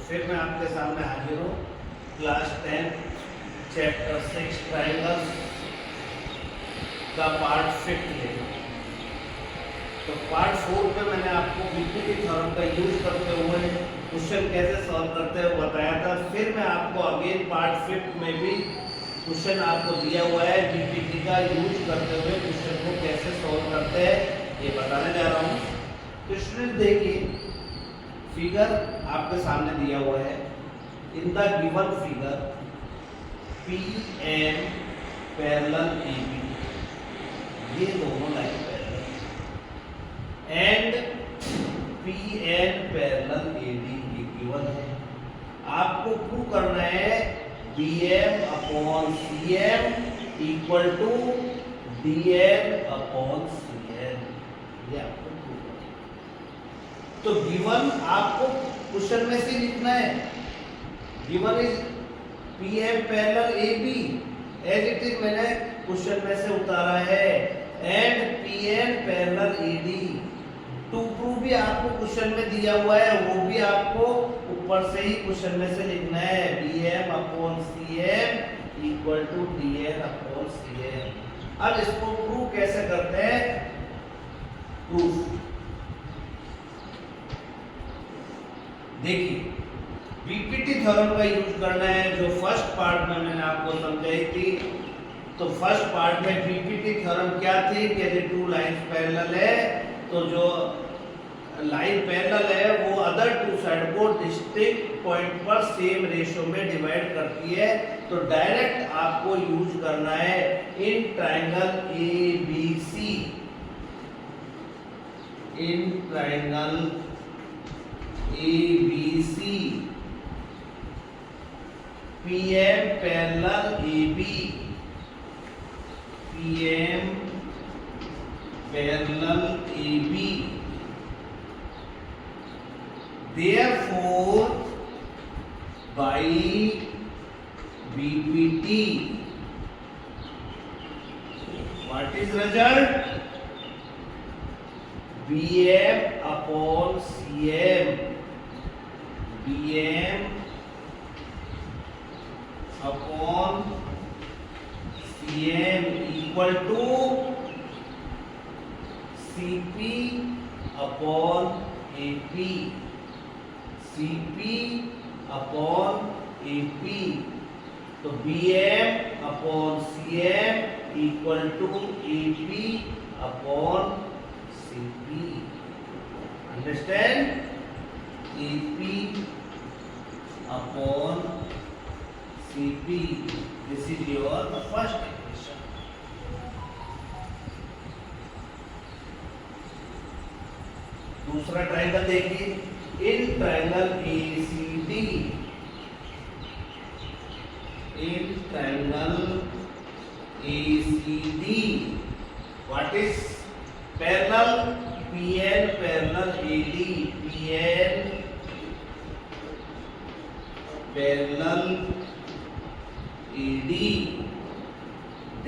फिर मैं आपके सामने हाजिर हूँ क्लास 10 चैप्टर 6 ट्राइंगल्स का पार्ट 5 लेकर। तो पार्ट 4 पे मैंने आपको बीपीटी थ्योरम का यूज करते हुए क्वेश्चन कैसे सॉल्व करते हैं बताया था। फिर मैं आपको अगेन पार्ट 5 में भी क्वेश्चन आपको दिया हुआ है, बीपीटी का यूज करते हुए क्वेश्चन को कैसे सॉल्व करते हैं ये बताने जा रहा हूँ। तो स्टूडेंट देखिए, फिगर आपके सामने दिया हुआ है। In the given figure P M parallel A B, ये दोनों line parallel and P N parallel A D, ये गिवन है। आपको प्रूव करना है B M upon C M equal to D M upon C N, ये आपको prove करना है। तो गिवन आपको क्वेश्चन में से लिखना है, given is P M parallel A B, as it is मैंने क्वेश्चन में से उतारा है, and P N parallel A D. To prove भी आपको क्वेश्चन में दिया हुआ है, वो भी आपको ऊपर से ही क्वेश्चन में से लिखना है, B M upon C M equal to D N upon C M. अब इसको प्रूव कैसे करते हैं, प्रूफ देखिए। बीपीटी थ्योरम का यूज करना है, जो फर्स्ट पार्ट में मैंने आपको समझाई थी। तो फर्स्ट पार्ट में बीपीटी थ्योरम क्या थी कि यदि टू लाइंस पैरेलल है तो जो लाइन पैरेलल है वो अदर टू साइड को डिस्टिंक्ट पॉइंट पर सेम रेशियो में डिवाइड करती है। तो डायरेक्ट आपको यूज करना है in triangle A B C, in triangle A B C P M parallel A B, P M parallel A B, therefore by BPT what is result, BM upon CM, BM upon CM equal to CP upon AP, CP upon AP। तो BM upon CM equal to AP upon CP। Understand? AP upon CP, this is your first equation। दूसरा triangle देखिए, in triangle ACD, in triangle ACD what is parallel, PN parallel AD, PN parallel AD,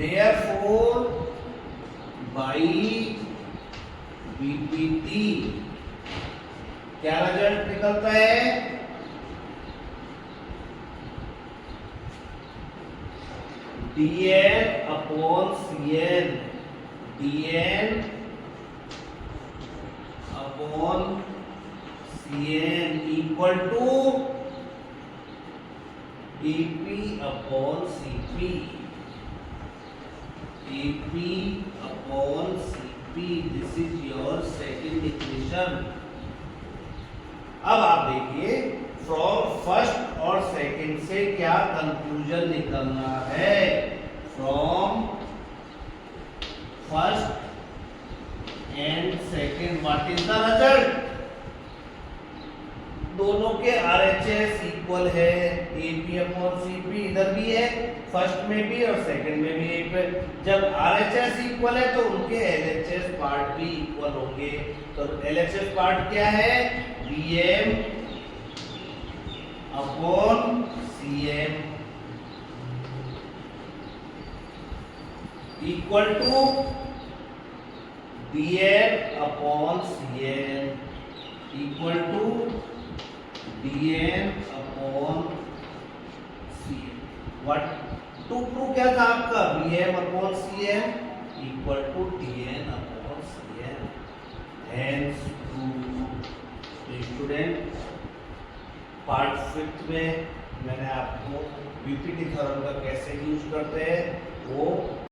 therefore by BPT क्या result निकलता है, DN upon CN, DN upon CN equal to AP upon CP, AP upon CP, this is your second equation. अब आप देखिए from first और second से क्या conclusion निकलना है। From first and second what is the result, दोनों के RHS इक्वल है, AP अपॉन CP इधर भी है, फर्स्ट में भी और सेकंड में भी एक। जब RHS इक्वल है तो उनके LHS पार्ट भी इक्वल होंगे। तो LHS पार्ट क्या है, BM upon CM equal to dn upon cn equal to dn upon cm। What to prove क्या था आपका, bm upon cm equal to dn upon cm। Hence prove. Student part 5 में मैंने आपको बीपीटी थ्योरम का कैसे यूज करते हैं वो